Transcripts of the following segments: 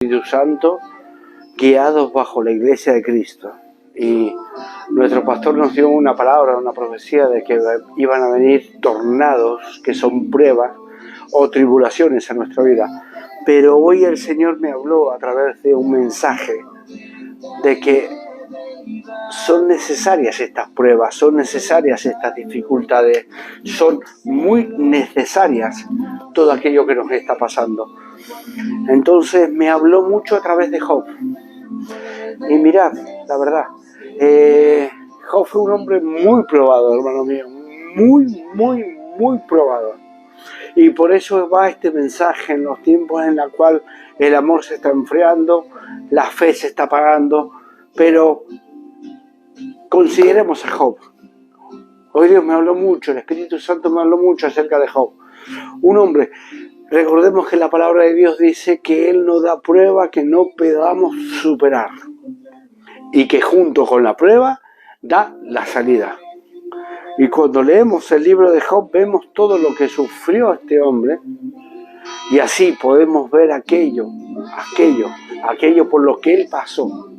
Espíritu Santo, guiados bajo la Iglesia de Cristo. Y nuestro pastor nos dio una palabra, una profecía de que iban a venir tornados, que son pruebas o tribulaciones en nuestra vida. Pero hoy el Señor me habló a través de un mensaje de que son necesarias estas pruebas, son necesarias estas dificultades, son muy necesarias todo aquello que nos está pasando. Entonces me habló mucho a través de Job. Y mirad, la verdad, Job fue un hombre muy probado, hermano mío, muy probado. Y por eso va este mensaje en los tiempos en los cuales el amor se está enfriando, la fe se está apagando, pero consideremos a Job. Hoy Dios me habló mucho, el Espíritu Santo me habló mucho acerca de Job. Un hombre, recordemos que la palabra de Dios dice que Él nos da prueba que no podamos superar. Y que junto con la prueba da la salida. Y cuando leemos el libro de Job vemos todo lo que sufrió este hombre. Y así podemos ver aquello por lo que él pasó.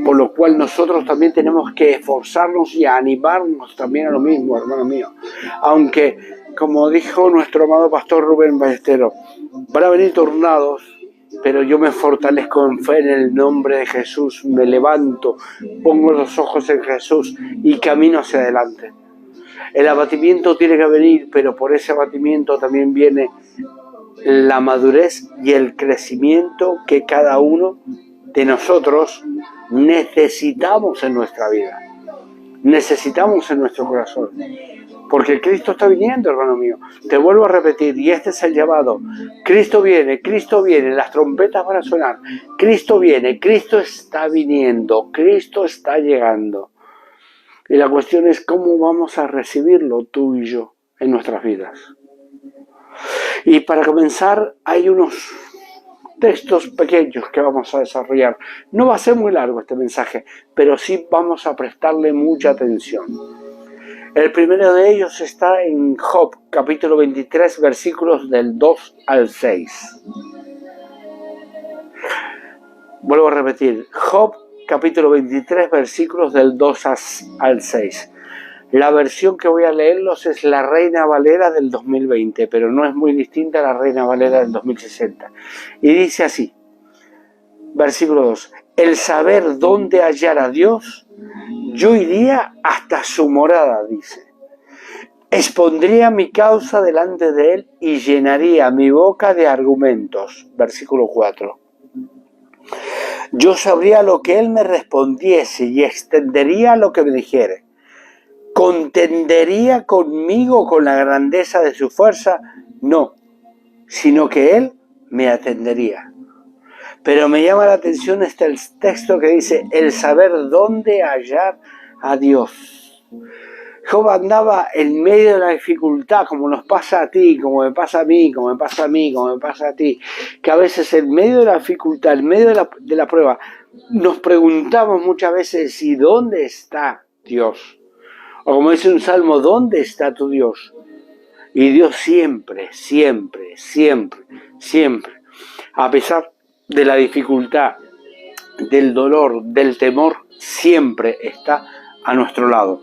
Por lo cual nosotros también tenemos que esforzarnos y animarnos también a lo mismo, hermano mío. Aunque, como dijo nuestro amado pastor Rubén Ballesteros, van a venir tornados, pero yo me fortalezco en fe en el nombre de Jesús, me levanto, pongo los ojos en Jesús y camino hacia adelante. El abatimiento tiene que venir, pero por ese abatimiento también viene la madurez y el crecimiento que cada uno de nosotros necesitamos en nuestra vida, necesitamos en nuestro corazón. Porque Cristo está viniendo, hermano mío. Te vuelvo a repetir, y este es el llamado. Cristo viene, las trompetas van a sonar. Cristo viene, Cristo está viniendo, Cristo está llegando. Y la cuestión es cómo vamos a recibirlo tú y yo en nuestras vidas. Y para comenzar, hay unos textos pequeños que vamos a desarrollar. No va a ser muy largo este mensaje, pero sí vamos a prestarle mucha atención. El primero de ellos está en Job, capítulo 23, versículos del 2 al 6. Vuelvo a repetir, Job, capítulo 23, versículos del 2 al 6. La versión que voy a leerlos es la Reina Valera del 2020, pero no es muy distinta a la Reina Valera del 2060. Y dice así, versículo 2, el saber dónde hallar a Dios, yo iría hasta su morada, dice. Expondría mi causa delante de él y llenaría mi boca de argumentos. Versículo 4. Yo sabría lo que él me respondiese y extendería lo que me dijere. ¿Contendería conmigo con la grandeza de su fuerza? No, sino que él me atendería. Pero me llama la atención el texto que dice, el saber dónde hallar a Dios. Job andaba en medio de la dificultad, como nos pasa a ti, como me pasa a mí, como me pasa a mí, como me pasa a ti, que a veces en medio de la dificultad, en medio de la prueba, nos preguntamos muchas veces, ¿y dónde está Dios? O como dice un salmo, ¿dónde está tu Dios? Y Dios siempre, a pesar de la dificultad, del dolor, del temor, siempre está a nuestro lado.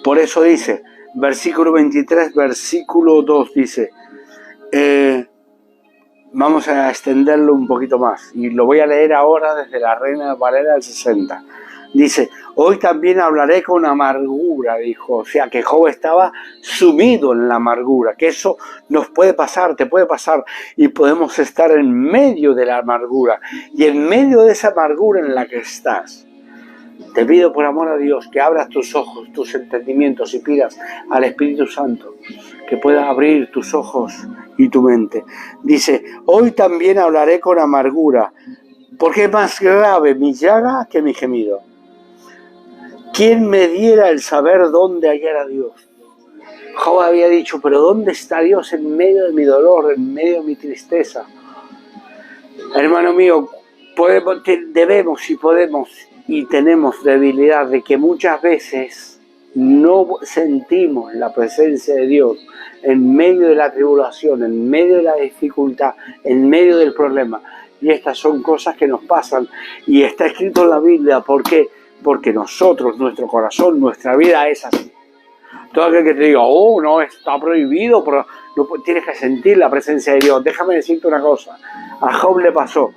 Por eso dice, versículo 23, versículo 2 dice, vamos a extenderlo un poquito más y lo voy a leer ahora desde la Reina Valera del 60. Dice, hoy también hablaré con amargura, dijo. O sea, que Job estaba sumido en la amargura, que eso nos puede pasar, te puede pasar, y podemos estar en medio de la amargura. Y en medio de esa amargura en la que estás, te pido por amor a Dios que abras tus ojos, tus entendimientos y pidas al Espíritu Santo que pueda abrir tus ojos y tu mente. Dice, hoy también hablaré con amargura, porque es más grave mi llaga que mi gemido. ¿Quién me diera el saber dónde hallar a Dios? Job había dicho, pero ¿dónde está Dios en medio de mi dolor, en medio de mi tristeza? Hermano mío, debemos y podemos y tenemos debilidad de que muchas veces no sentimos la presencia de Dios en medio de la tribulación, en medio de la dificultad, en medio del problema. Y estas son cosas que nos pasan y está escrito en la Biblia. ¿Por qué? Porque nosotros, nuestro corazón, nuestra vida es así. Todo aquel que te diga, oh, no, está prohibido, pero no, tienes que sentir la presencia de Dios. Déjame decirte una cosa, a Job le pasó.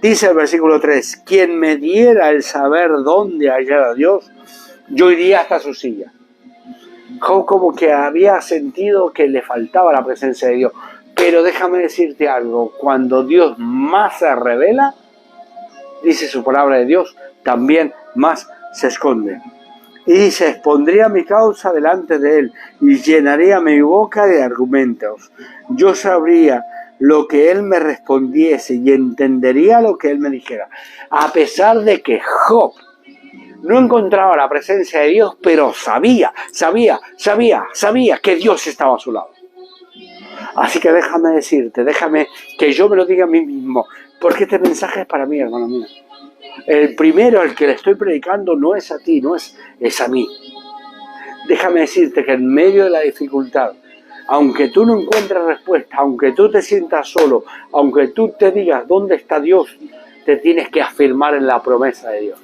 Dice el versículo 3, quien me diera el saber dónde hallar a Dios, yo iría hasta su silla. Job como que había sentido que le faltaba la presencia de Dios. Pero déjame decirte algo, cuando Dios más se revela, dice su palabra de Dios, también más se esconde. Y dice, expondría mi causa delante de él y llenaría mi boca de argumentos. Yo sabría lo que él me respondiese y entendería lo que él me dijera. A pesar de que Job no encontraba la presencia de Dios, pero sabía que Dios estaba a su lado. Así que déjame decirte, déjame que yo me lo diga a mí mismo, porque este mensaje es para mí, hermano mío. El primero, el que le estoy predicando, no es a ti, es a mí. Déjame decirte que en medio de la dificultad, aunque tú no encuentres respuesta, aunque tú te sientas solo, aunque tú te digas dónde está Dios, te tienes que afirmar en la promesa de Dios.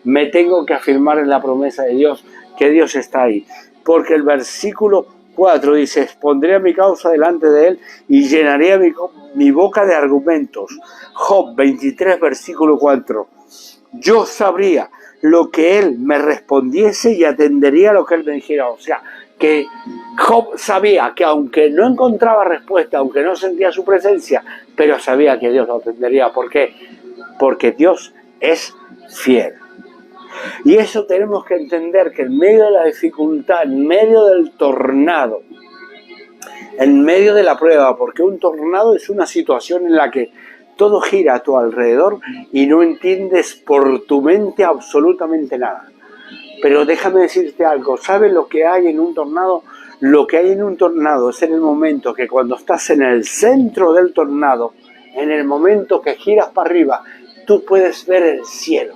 Me tengo que afirmar en la promesa de Dios, que Dios está ahí. Porque el versículo 4 dice, expondré mi causa delante de él y llenaría mi boca de argumentos. Job 23, versículo 4. Yo sabría lo que él me respondiese y atendería lo que él me dijera. O sea, que Job sabía que aunque no encontraba respuesta, aunque no sentía su presencia, pero sabía que Dios lo atendería. ¿Por qué? Porque Dios es fiel. Y eso tenemos que entender, que en medio de la dificultad, en medio del tornado, en medio de la prueba, porque un tornado es una situación en la que todo gira a tu alrededor y no entiendes por tu mente absolutamente nada. Pero déjame decirte algo, ¿sabes lo que hay en un tornado? Lo que hay en un tornado es en el momento que cuando estás en el centro del tornado, en el momento que giras para arriba, tú puedes ver el cielo.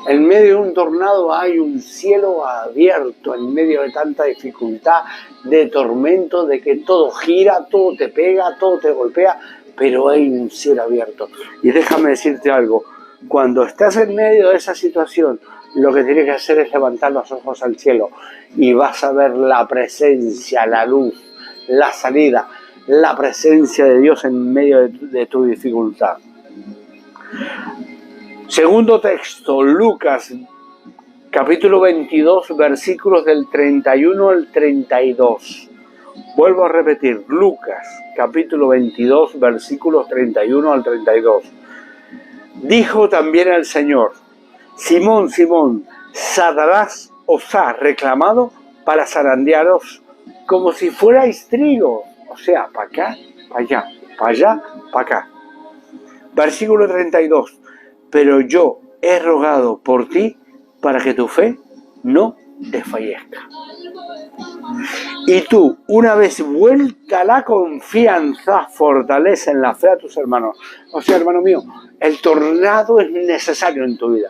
En medio de un tornado hay un cielo abierto, en medio de tanta dificultad, de tormento, de que todo gira, todo te pega, todo te golpea, pero hay un cielo abierto. Y déjame decirte algo, cuando estás en medio de esa situación, lo que tienes que hacer es levantar los ojos al cielo y vas a ver la presencia, la luz, la salida, la presencia de Dios en medio de tu dificultad. Segundo texto, Lucas, capítulo 22, versículos del 31 al 32. Vuelvo a repetir, Lucas, capítulo 22, versículos 31 al 32. Dijo también el Señor, Simón, Simón, Satanás os ha reclamado para zarandearos como si fuerais trigo. O sea, para acá, para allá, para allá, para acá. Versículo 32. Pero yo he rogado por ti para que tu fe no desfallezca. Y tú, una vez vuelta la confianza, fortalece en la fe a tus hermanos. O sea, hermano mío, el tornado es necesario en tu vida.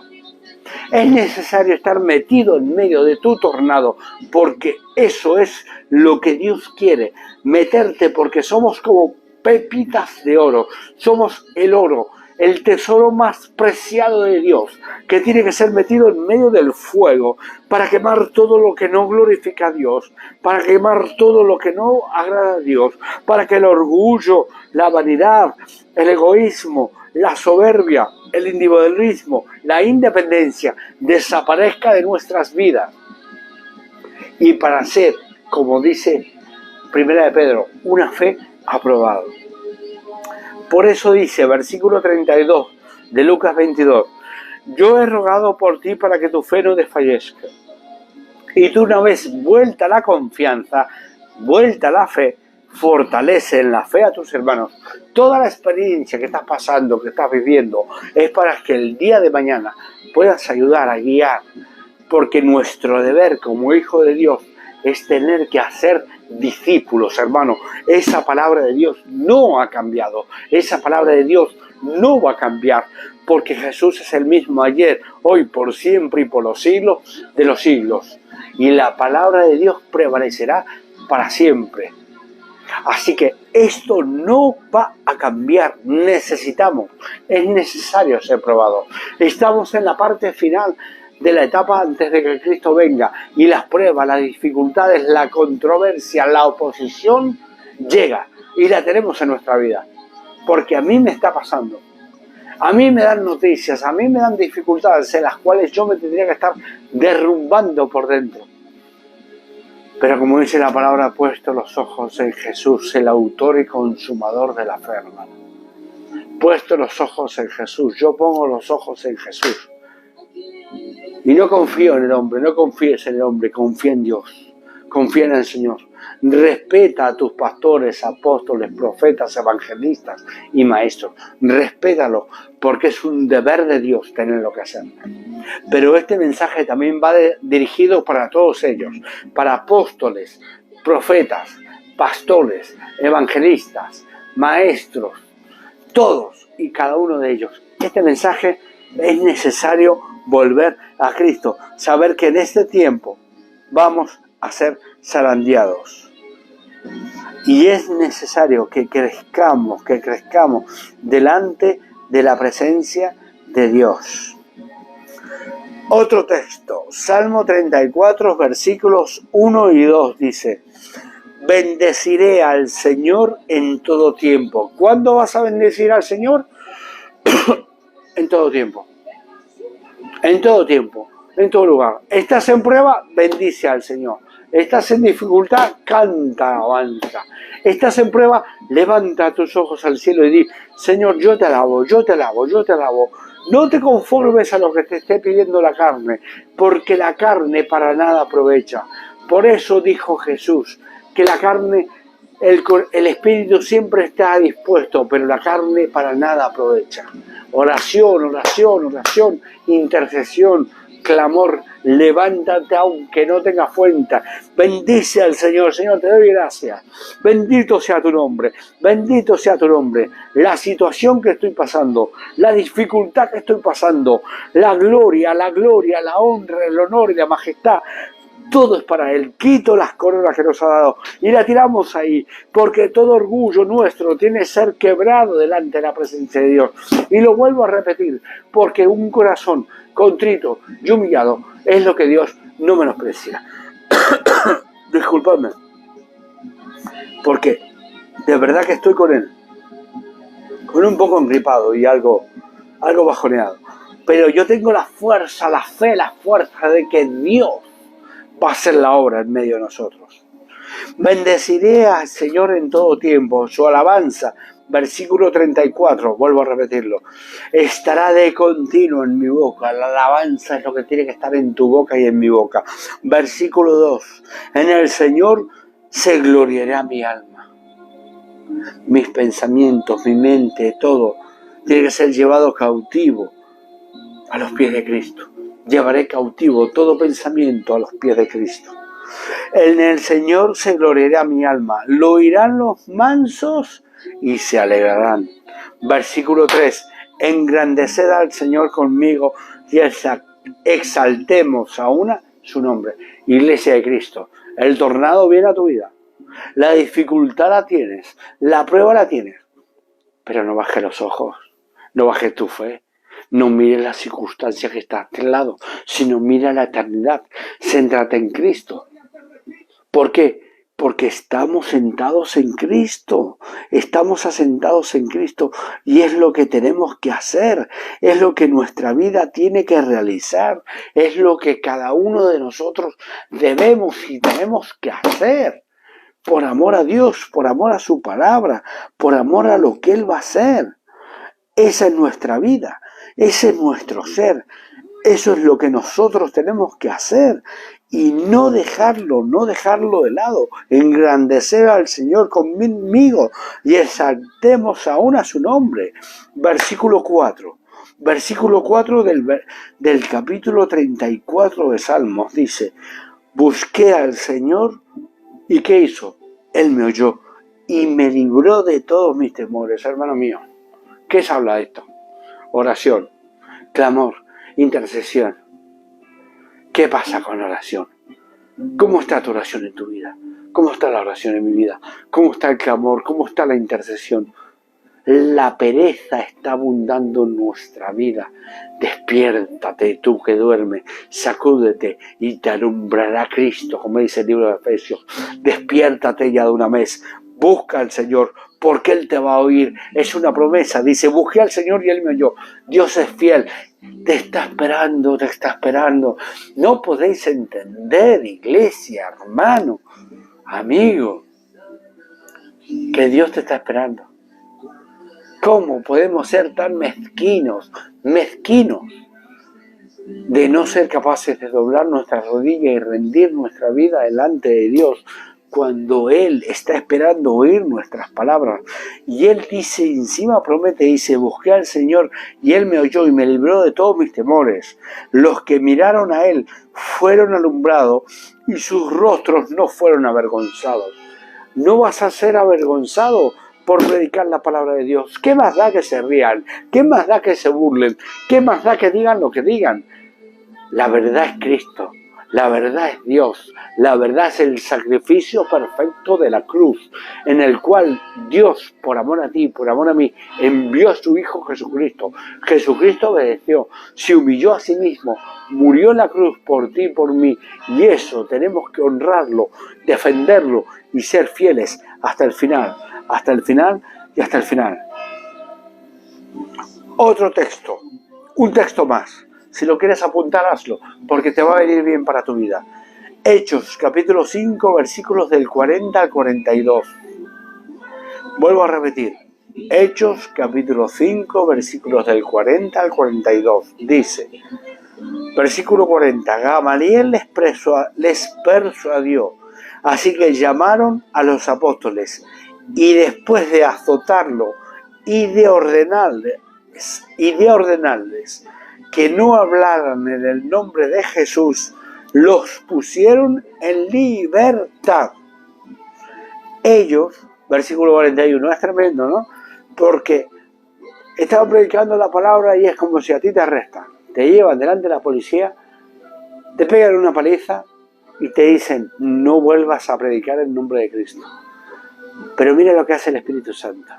Es necesario estar metido en medio de tu tornado, porque eso es lo que Dios quiere, meterte, porque somos como pepitas de oro, somos el oro, el tesoro más preciado de Dios, que tiene que ser metido en medio del fuego para quemar todo lo que no glorifica a Dios, para quemar todo lo que no agrada a Dios, para que el orgullo, la vanidad, el egoísmo, la soberbia, el individualismo, la independencia desaparezca de nuestras vidas. Y para ser, como dice Primera de Pedro, una fe aprobada. Por eso dice, versículo 32 de Lucas 22, yo he rogado por ti para que tu fe no desfallezca. Y tú, una vez vuelta la confianza, vuelta la fe, fortalece en la fe a tus hermanos. Toda la experiencia que estás pasando, que estás viviendo, es para que el día de mañana puedas ayudar a guiar, porque nuestro deber como hijo de Dios es tener que hacer discípulos, hermano. Esa palabra de Dios no ha cambiado. Esa palabra de Dios no va a cambiar, porque Jesús es el mismo ayer, hoy, por siempre y por los siglos de los siglos. Y la palabra de Dios prevalecerá para siempre. Así que esto no va a cambiar. Es necesario ser probado. Estamos en la parte final de la etapa antes de que Cristo venga, y las pruebas, las dificultades, la controversia, la oposición llega, y la tenemos en nuestra vida, porque a mí me está pasando. A mí me dan noticias, a mí me dan dificultades en las cuales yo me tendría que estar derrumbando por dentro. Pero como dice la palabra, puesto los ojos en Jesús, el autor y consumador de la fe, hermano. Puesto los ojos en Jesús, yo pongo los ojos en Jesús. Y no confío en el hombre, no confíes en el hombre, confía en Dios, confía en el Señor. Respeta a tus pastores, apóstoles, profetas, evangelistas y maestros. Respétalos, porque es un deber de Dios tenerlo que hacer. Pero este mensaje también va dirigido para todos ellos, para apóstoles, profetas, pastores, evangelistas, maestros, todos y cada uno de ellos. Este mensaje es necesario volver a Cristo, saber que en este tiempo vamos a ser zarandeados. Y es necesario que crezcamos delante de la presencia de Dios. Otro texto, Salmo 34, versículos 1 y 2, dice: bendeciré al Señor en todo tiempo. ¿Cuándo vas a bendecir al Señor? En todo tiempo. En todo tiempo, en todo lugar. Estás en prueba, bendice al Señor. Estás en dificultad, canta, avanza. Estás en prueba, levanta tus ojos al cielo y di: Señor, yo te alabo, yo te alabo, yo te alabo. No te conformes a lo que te esté pidiendo la carne, porque la carne para nada aprovecha. Por eso dijo Jesús que la carne, el espíritu siempre está dispuesto, pero la carne para nada aprovecha. Oración, oración, oración, intercesión, clamor, levántate aunque no tengas fuente. Bendice al Señor. Señor, te doy gracias. Bendito sea tu nombre. Bendito sea tu nombre. La situación que estoy pasando, la dificultad que estoy pasando, la gloria, la honra, el honor y la majestad, todo es para Él. Quito las coronas que nos ha dado y la tiramos ahí, porque todo orgullo nuestro tiene que ser quebrado delante de la presencia de Dios. Y lo vuelvo a repetir, porque un corazón contrito y humillado es lo que Dios no menosprecia. Disculpadme, porque de verdad que estoy con Él, con un poco engripado y algo bajoneado. Pero yo tengo la fuerza, la fe, la fuerza de que Dios va a hacer la obra en medio de nosotros. Bendeciré al Señor en todo tiempo. Su alabanza, versículo 34, vuelvo a repetirlo, estará de continuo en mi boca. La alabanza es lo que tiene que estar en tu boca y en mi boca. Versículo 2, en el Señor se gloriará mi alma. Mis pensamientos, mi mente, todo tiene que ser llevado cautivo a los pies de Cristo. Llevaré cautivo todo pensamiento a los pies de Cristo. En el Señor se gloriará mi alma. Lo oirán los mansos y se alegrarán. Versículo 3. Engrandeced al Señor conmigo y exaltemos a una su nombre. Iglesia de Cristo, el tornado viene a tu vida. La dificultad la tienes, la prueba la tienes. Pero no bajes los ojos, no bajes tu fe. No mires las circunstancias que están a tu lado, sino mira la eternidad. Céntrate en Cristo. ¿Por qué? Porque estamos sentados en Cristo. Estamos asentados en Cristo y es lo que tenemos que hacer. Es lo que nuestra vida tiene que realizar. Es lo que cada uno de nosotros debemos y tenemos que hacer. Por amor a Dios, por amor a su palabra, por amor a lo que Él va a hacer. Esa es nuestra vida. Ese es nuestro ser. Eso es lo que nosotros tenemos que hacer y no dejarlo de lado. Engrandecer al Señor conmigo y exaltemos aún a su nombre. Versículo 4. Versículo 4 del capítulo 34 de Salmos dice: Busqué al Señor y ¿qué hizo? Él me oyó y me libró de todos mis temores, hermano mío. ¿Qué se habla de esto? Oración, clamor, intercesión. ¿Qué pasa con la oración? ¿Cómo está tu oración en tu vida? ¿Cómo está la oración en mi vida? ¿Cómo está el clamor? ¿Cómo está la intercesión? La pereza está abundando en nuestra vida. Despiértate, tú que duermes, sacúdete y te alumbrará Cristo, como dice el libro de Efesios. Despiértate ya de una vez, busca al Señor, porque Él te va a oír. Es una promesa, dice, busqué al Señor y Él me oyó. Dios es fiel, te está esperando, te está esperando. No podéis entender, iglesia, hermano, amigo, que Dios te está esperando. ¿Cómo podemos ser tan mezquinos de no ser capaces de doblar nuestras rodillas y rendir nuestra vida delante de Dios cuando Él está esperando oír nuestras palabras? Y Él dice, encima promete, dice, busqué al Señor y Él me oyó y me libró de todos mis temores. Los que miraron a Él fueron alumbrados y sus rostros no fueron avergonzados. No vas a ser avergonzado por predicar la palabra de Dios. ¿Qué más da que se rían? ¿Qué más da que se burlen? ¿Qué más da que digan lo que digan? La verdad es Cristo, la verdad es Dios, la verdad es el sacrificio perfecto de la cruz, en el cual Dios, por amor a ti, por amor a mí, envió a su Hijo Jesucristo. Jesucristo obedeció, se humilló a sí mismo, murió en la cruz por ti y por mí, y eso tenemos que honrarlo, defenderlo y ser fieles hasta el final y hasta el final. Otro texto, un texto más. Si lo quieres apuntar, hazlo, porque te va a venir bien para tu vida. Hechos, capítulo 5, versículos del 40 al 42. Vuelvo a repetir. Hechos, capítulo 5, versículos del 40 al 42. Dice, versículo 40, Gamaliel les persuadió, así que llamaron a los apóstoles, y después de azotarlo y de ordenarles que no hablaran en el nombre de Jesús, los pusieron en libertad. Ellos, versículo 41, es tremendo, ¿no? Porque estaban predicando la palabra y es como si a ti te arrestan. Te llevan delante de la policía, te pegan una paliza y te dicen, no vuelvas a predicar en nombre de Cristo. Pero mira lo que hace el Espíritu Santo.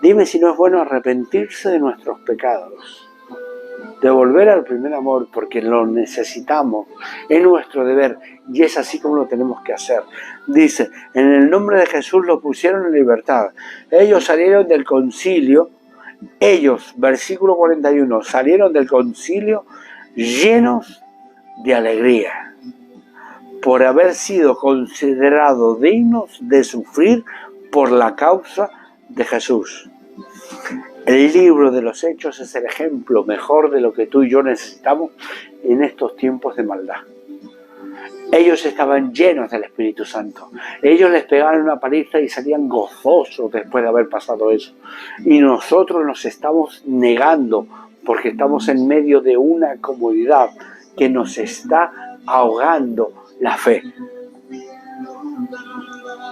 Dime si no es bueno arrepentirse de nuestros pecados, de volver al primer amor, porque lo necesitamos, es nuestro deber y es así como lo tenemos que hacer. Dice, en el nombre de Jesús lo pusieron en libertad. Ellos salieron del concilio, versículo 41, salieron del concilio llenos de alegría por haber sido considerados dignos de sufrir por la causa de Jesús. El libro de los Hechos es el ejemplo mejor de lo que tú y yo necesitamos en estos tiempos de maldad. Ellos estaban llenos del Espíritu Santo. Ellos les pegaban una paliza y salían gozosos después de haber pasado eso. Y nosotros nos estamos negando porque estamos en medio de una comodidad que nos está ahogando la fe.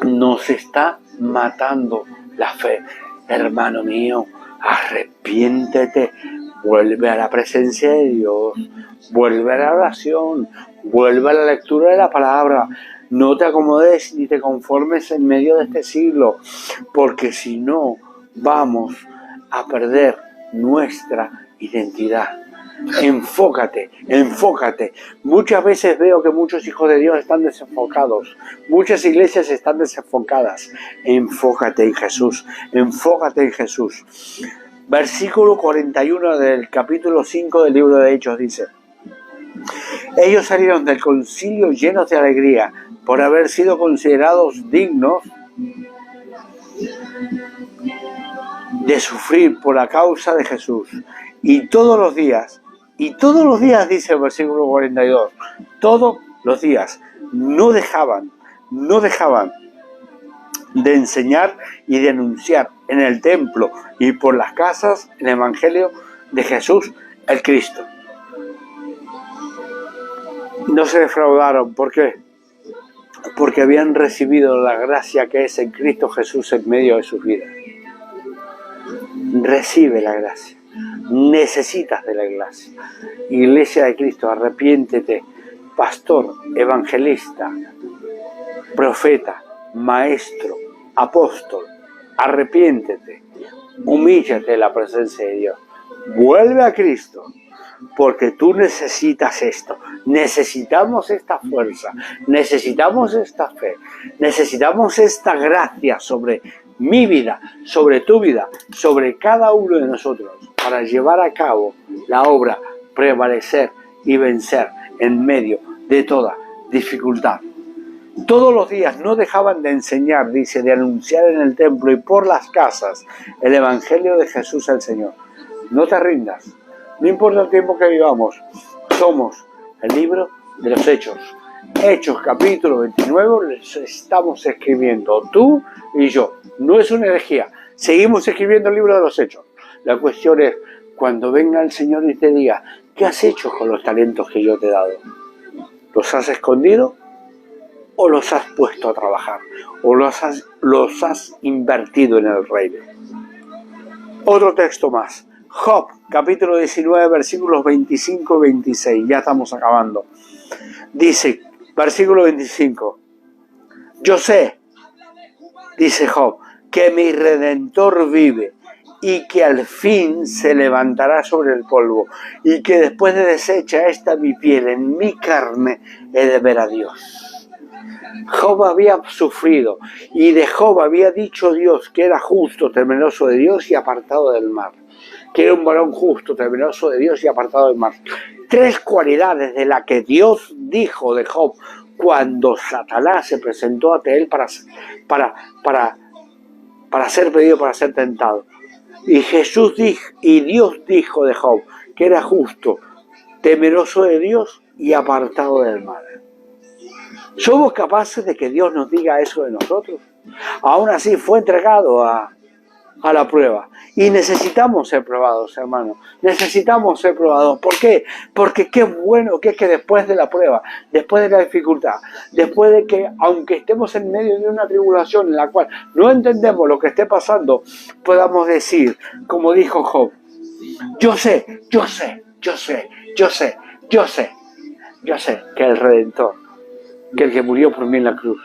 Nos está matando la fe. Hermano mío, arrepiéntete, vuelve a la presencia de Dios, vuelve a la oración, vuelve a la lectura de la palabra. No te acomodes ni te conformes en medio de este siglo, porque si no, vamos a perder nuestra identidad. Enfócate. Muchas veces veo que muchos hijos de Dios están desenfocados. Muchas iglesias están desenfocadas. Enfócate en Jesús. Versículo 41 del capítulo 5 del libro de Hechos dice: ellos salieron del concilio llenos de alegría por haber sido considerados dignos de sufrir por la causa de Jesús. Y todos los días dice el versículo 42, todos los días no dejaban de enseñar y de anunciar en el templo y por las casas el evangelio de Jesús el Cristo. No se defraudaron. ¿Por qué? porque habían recibido la gracia que es en Cristo Jesús en medio de sus vidas. Recibe la gracia. Necesitas de la gracia. Iglesia de Cristo, arrepiéntete. Pastor, evangelista, profeta, maestro, apóstol, arrepiéntete. Humíllate en la presencia de Dios. Vuelve a Cristo. Porque tú necesitas esto, necesitamos esta fuerza, necesitamos esta fe, necesitamos esta gracia sobre mi vida, sobre tu vida, sobre cada uno de nosotros, para llevar a cabo la obra, prevalecer y vencer en medio de toda dificultad. Todos los días no dejaban de enseñar, dice, de anunciar en el templo y por las casas el Evangelio de Jesús el Señor. No te rindas. No importa el tiempo que vivamos, somos el libro de los Hechos. Hechos capítulo 29, les estamos escribiendo tú y yo. No es una herejía, seguimos escribiendo el libro de los Hechos. La cuestión es, cuando venga el Señor y te diga, ¿qué has hecho con los talentos que yo te he dado? ¿Los has escondido o los has puesto a trabajar? ¿O los has invertido en el reino? Otro texto más. Job, capítulo 19, versículos 25 y 26. Ya estamos acabando. Dice, versículo 25. Yo sé, dice Job, que mi Redentor vive y que al fin se levantará sobre el polvo y que después de deshecha esta mi piel, en mi carne he de ver a Dios. Job había sufrido y de Job había dicho Dios que era justo, temeroso de Dios y apartado del mal. Que era un varón justo, temeroso de Dios y apartado del mal. 3 cualidades de las que Dios dijo de Job cuando Satanás se presentó ante él para ser pedido, para ser tentado. Y Dios dijo de Job que era justo, temeroso de Dios y apartado del mal. ¿Somos capaces de que Dios nos diga eso de nosotros? Aún así fue entregado a la prueba. Y necesitamos ser probados, hermanos. Necesitamos ser probados. ¿Por qué? Porque qué bueno que es que después de la prueba, después de la dificultad, después de que, aunque estemos en medio de una tribulación en la cual no entendemos lo que esté pasando, podamos decir, como dijo Job, yo sé que el Redentor, que el que murió por mí en la cruz,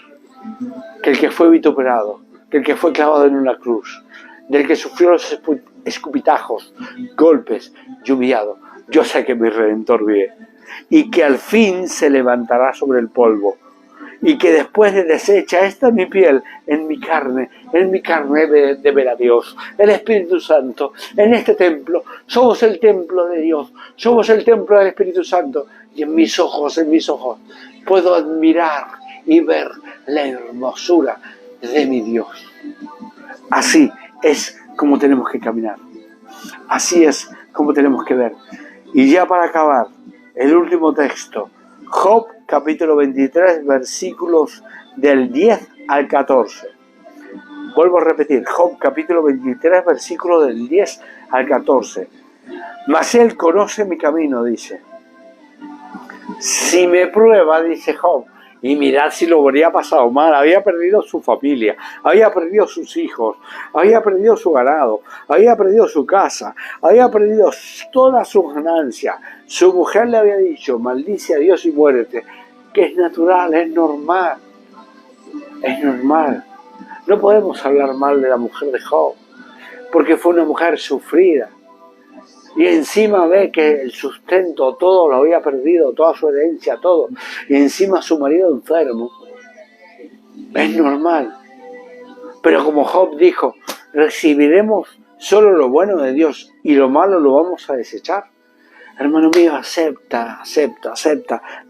que el que fue vituperado, que el que fue clavado en una cruz, del que sufrió los escupitajos, golpes y humillado, yo sé que mi Redentor vive y que al fin se levantará sobre el polvo y que después de deshecha esta mi piel, en mi carne de ver a Dios, el Espíritu Santo, en este templo, somos el templo de Dios, somos el templo del Espíritu Santo y en mis ojos puedo admirar y ver la hermosura de mi Dios. Así es como tenemos que caminar. Así es como tenemos que ver. Y ya para acabar, el último texto. Job, capítulo 23, versículos del 10 al 14. Vuelvo a repetir. Job, capítulo 23, versículos del 10 al 14. Mas él conoce mi camino, dice. Si me prueba, dice Job, y mirad si lo habría pasado mal, había perdido su familia, había perdido sus hijos, había perdido su ganado, había perdido su casa, había perdido todas sus ganancias. Su mujer le había dicho, maldice a Dios y muérete, que es natural, es normal. No podemos hablar mal de la mujer de Job, porque fue una mujer sufrida. Y encima ve que el sustento, todo lo había perdido, toda su herencia, todo. Y encima su marido enfermo. Es normal. Pero como Job dijo, recibiremos solo lo bueno de Dios y lo malo lo vamos a desechar. Hermano mío, acepta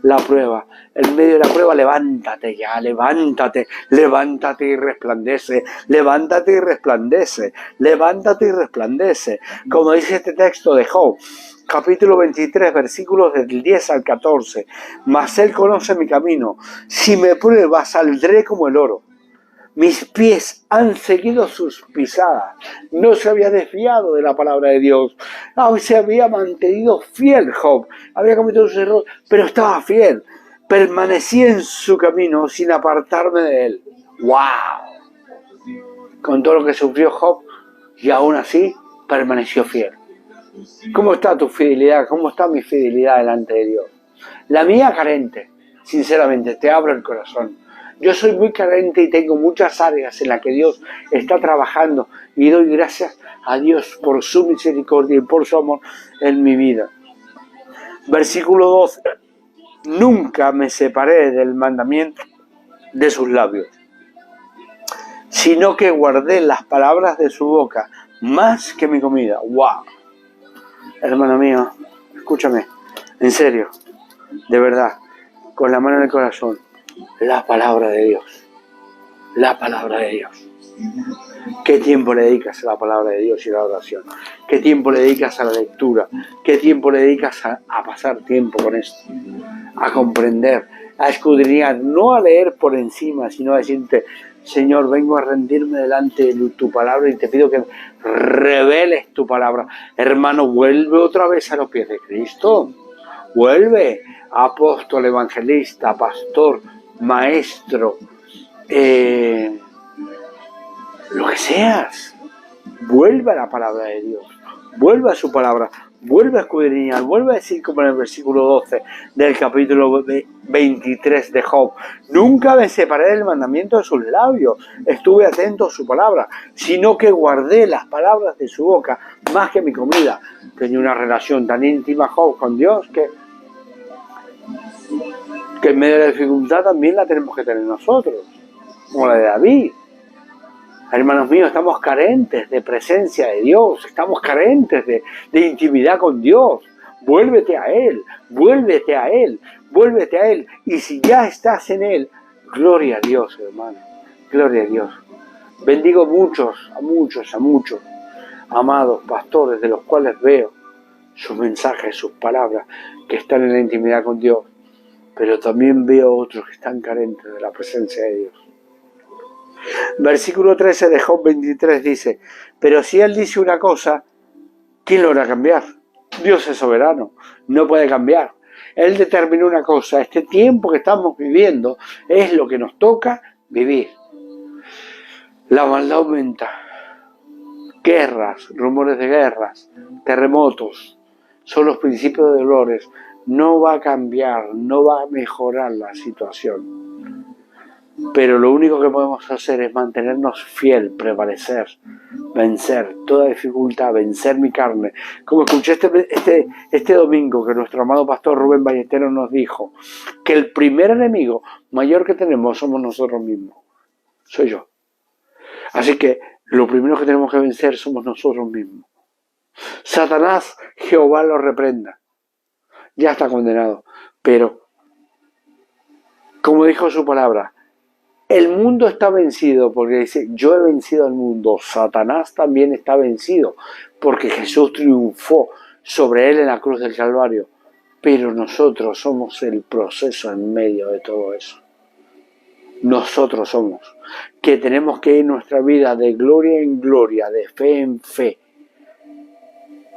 la prueba. En medio de la prueba, levántate y resplandece, levántate y resplandece. Como dice este texto de Job, capítulo 23, versículos del 10 al 14. Mas él conoce mi camino, si me prueba, saldré como el oro. Mis pies han seguido sus pisadas. No se había desviado de la palabra de Dios. Se había mantenido fiel Job. Había cometido sus errores, pero estaba fiel. permanecí en su camino sin apartarme de él. ¡Wow! Con todo lo que sufrió Job, y aún así permaneció fiel. ¿Cómo está tu fidelidad? ¿Cómo está mi fidelidad delante de Dios? La mía carente, sinceramente, te abro el corazón. Yo soy muy carente y tengo muchas áreas en las que Dios está trabajando y doy gracias a Dios por su misericordia y por su amor en mi vida. Versículo 12. Nunca me separé del mandamiento de sus labios, sino que guardé las palabras de su boca más que mi comida. ¡Wow! Hermano mío, escúchame, en serio, de verdad, con la mano en el corazón, la palabra de Dios, la palabra de Dios. ¿Qué tiempo le dedicas a la palabra de Dios y a la oración? ¿Qué tiempo le dedicas a la lectura? ¿Qué tiempo le dedicas a pasar tiempo con esto? A comprender, a escudriñar, no a leer por encima, sino a decirte, Señor, vengo a rendirme delante de tu palabra y te pido que reveles tu palabra. Hermano, vuelve otra vez a los pies de Cristo. Vuelve, apóstol, evangelista, pastor, maestro, lo que seas. Vuelve a la palabra de Dios, vuelve a su palabra, vuelve a escudriñar, vuelve a decir como en el versículo 12 del capítulo 23 de Job, nunca me separé del mandamiento de sus labios, estuve atento a su palabra, sino que guardé las palabras de su boca más que mi comida. Tenía una relación tan íntima Job con Dios que en medio de la dificultad también la tenemos que tener nosotros, como la de David. Hermanos míos, estamos carentes de presencia de Dios, estamos carentes de intimidad con Dios. Vuélvete a Él, vuélvete a Él, vuélvete a Él. Y si ya estás en Él, gloria a Dios, hermano, gloria a Dios. Bendigo a muchos, amados pastores, de los cuales veo sus mensajes, sus palabras, que están en la intimidad con Dios. Pero también veo otros que están carentes de la presencia de Dios. Versículo 13 de Job 23 dice, pero si Él dice una cosa, ¿quién lo hará cambiar? Dios es soberano, no puede cambiar. Él determinó una cosa, este tiempo que estamos viviendo es lo que nos toca vivir. La maldad aumenta, guerras, rumores de guerras, terremotos, son los principios de dolores. No va a cambiar, no va a mejorar la situación. Pero lo único que podemos hacer es mantenernos fiel, prevalecer, vencer toda dificultad, vencer mi carne. Como escuché este domingo que nuestro amado pastor Rubén Ballesteros nos dijo, que el primer enemigo mayor que tenemos somos nosotros mismos. Soy yo. Así que lo primero que tenemos que vencer somos nosotros mismos. Satanás, Jehová lo reprenda. Ya está condenado. Pero, como dijo su palabra, el mundo está vencido porque dice, yo he vencido al mundo. Satanás también está vencido porque Jesús triunfó sobre él en la cruz del Calvario. Pero nosotros somos el proceso en medio de todo eso. Nosotros somos que tenemos que ir nuestra vida de gloria en gloria, de fe en fe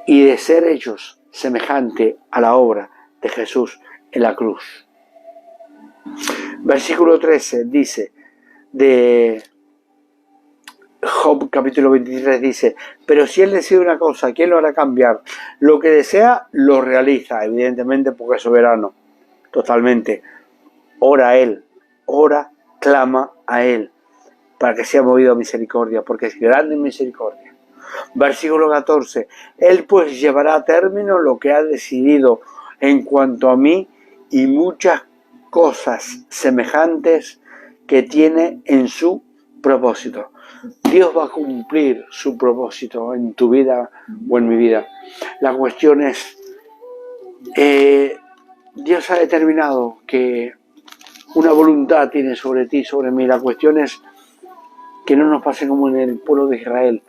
y de ser hechos semejante a la obra de Jesús en la cruz. Versículo 13 dice de Job capítulo 23 dice, pero si Él decide una cosa, ¿quién lo hará cambiar? Lo que desea lo realiza, evidentemente porque es soberano, totalmente. Ora a Él, ora, clama a Él, para que sea movido a misericordia, porque es grande en misericordia. Versículo 14, Él pues llevará a término lo que ha decidido en cuanto a mí y muchas cosas semejantes que tiene en su propósito. Dios va a cumplir su propósito en tu vida o en mi vida. La cuestión es, Dios ha determinado que una voluntad tiene sobre ti, sobre mí. La cuestión es que no nos pase como en el pueblo de Israel,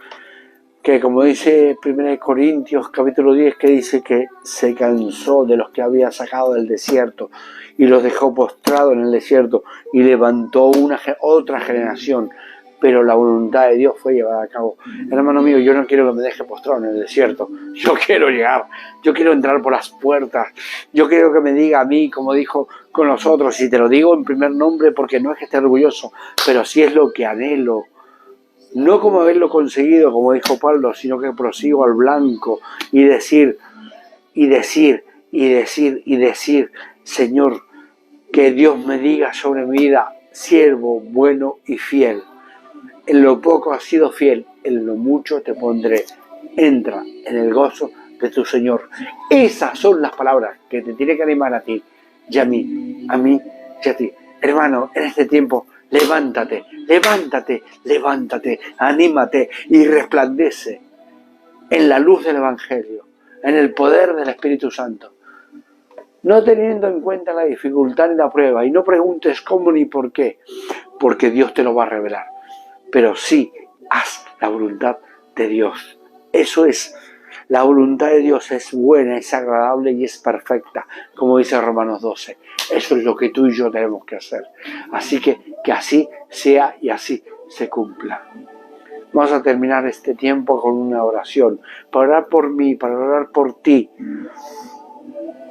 que como dice 1 Corintios capítulo 10, que dice que se cansó de los que había sacado del desierto y los dejó postrados en el desierto y levantó otra generación pero la voluntad de Dios fue llevada a cabo. Hermano mío, yo no quiero que me deje postrado en el desierto. Yo quiero llegar, yo quiero entrar por las puertas. Yo quiero que me diga a mí, como dijo con los otros, y te lo digo en primer nombre porque no es que esté orgulloso, pero sí es lo que anhelo. No como haberlo conseguido, como dijo Pablo, sino que prosigo al blanco y decir, Señor, que Dios me diga sobre mi vida, siervo bueno y fiel. En lo poco has sido fiel, en lo mucho te pondré. Entra en el gozo de tu Señor. Esas son las palabras que te tiene que animar a ti y a mí y a ti. Hermano, en este tiempo, levántate, anímate y resplandece en la luz del Evangelio, en el poder del Espíritu Santo. No teniendo en cuenta la dificultad ni la prueba, y no preguntes cómo ni por qué, porque Dios te lo va a revelar. Pero sí, haz la voluntad de Dios. Eso es, la voluntad de Dios es buena, es agradable y es perfecta, como dice Romanos 12. Eso es lo que tú y yo tenemos que hacer. Así que así sea y así se cumpla. Vamos a terminar este tiempo con una oración, para orar por mí, para orar por ti.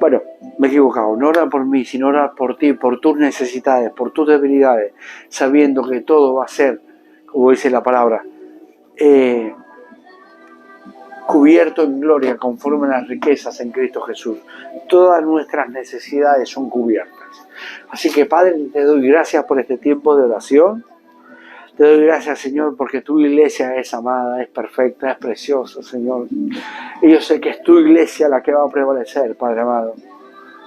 Bueno, me he equivocado, no orar por mí, sino orar por ti, por tus necesidades, por tus debilidades, sabiendo que todo va a ser, como dice la palabra, cubierto en gloria conforme a las riquezas en Cristo Jesús. Todas nuestras necesidades son cubiertas. Así que, Padre, te doy gracias por este tiempo de oración. Te doy gracias, Señor, porque tu iglesia es amada, es perfecta, es preciosa, Señor. Y yo sé que es tu iglesia la que va a prevalecer, Padre amado.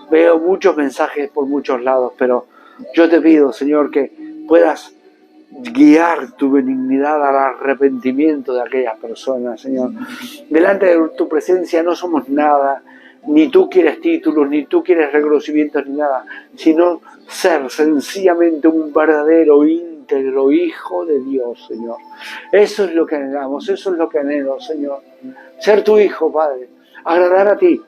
Veo muchos mensajes por muchos lados, pero yo te pido, Señor, que puedas guiar tu benignidad al arrepentimiento de aquellas personas, Señor. Delante de tu presencia no somos nada, ni tú quieres títulos, ni tú quieres reconocimientos, ni nada, sino ser sencillamente un verdadero íntegro hijo de Dios, Señor. Eso es lo que anhelamos, eso es lo que anhelo, Señor. Ser tu hijo, Padre, agradar a ti.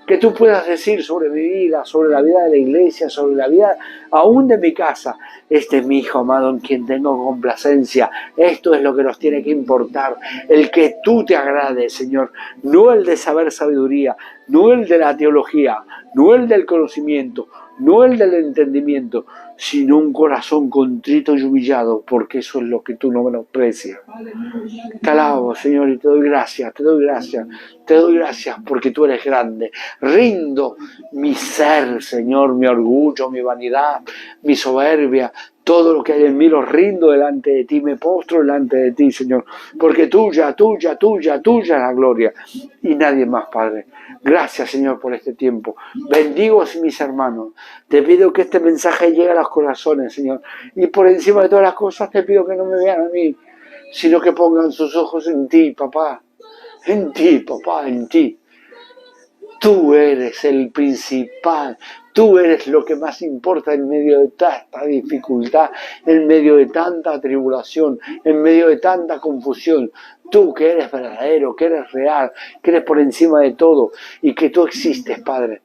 Que tú puedas decir sobre mi vida, sobre la vida de la iglesia, sobre la vida aún de mi casa. Este es mi hijo amado en quien tengo complacencia. Esto es lo que nos tiene que importar. El que tú te agrades, Señor. No el de saber sabiduría, no el de la teología, no el del conocimiento, no el del entendimiento, sino un corazón contrito y humillado, porque eso es lo que tú no menosprecias. Te alabo, Señor, y te doy gracias, porque tú eres grande. Rindo mi ser, Señor, mi orgullo, mi vanidad, mi soberbia, todo lo que hay en mí lo rindo delante de ti, me postro delante de ti, Señor, porque tuya es la gloria y nadie más, Padre. Gracias, Señor, por este tiempo. Bendigo a mis hermanos. Te pido que este mensaje llegue a los corazones, Señor, y por encima de todas las cosas te pido que no me vean a mí, sino que pongan sus ojos en ti, papá. En ti, papá, en ti. Tú eres el principal, tú eres lo que más importa en medio de tanta dificultad, en medio de tanta tribulación, en medio de tanta confusión. Tú que eres verdadero, que eres real, que eres por encima de todo y que tú existes, Padre.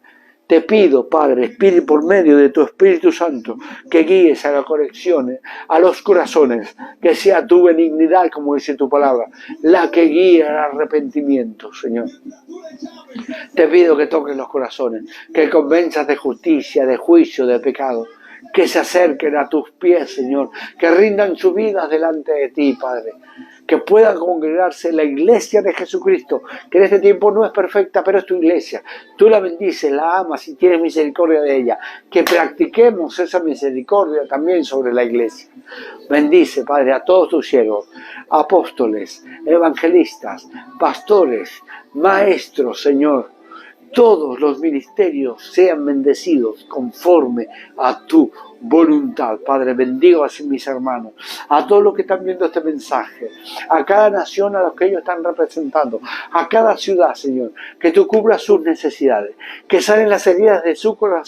Te pido, Padre, Espíritu, por medio de tu Espíritu Santo, que guíes a las conexiones, a los corazones, que sea tu benignidad, como dice tu palabra, la que guíe al arrepentimiento, Señor. Te pido que toques los corazones, que convenzas de justicia, de juicio, de pecado, que se acerquen a tus pies, Señor, que rindan sus vidas delante de ti, Padre, que puedan congregarse la iglesia de Jesucristo, que en este tiempo no es perfecta, pero es tu iglesia. Tú la bendices, la amas y tienes misericordia de ella. Que practiquemos esa misericordia también sobre la iglesia. Bendice, Padre, a todos tus siervos, apóstoles, evangelistas, pastores, maestros, Señor. Todos los ministerios sean bendecidos conforme a tu voluntad. Padre, bendigo a mis hermanos, a todos los que están viendo este mensaje, a cada nación a los que ellos están representando, a cada ciudad, Señor, que tú cubras sus necesidades, que salen las heridas de su corazón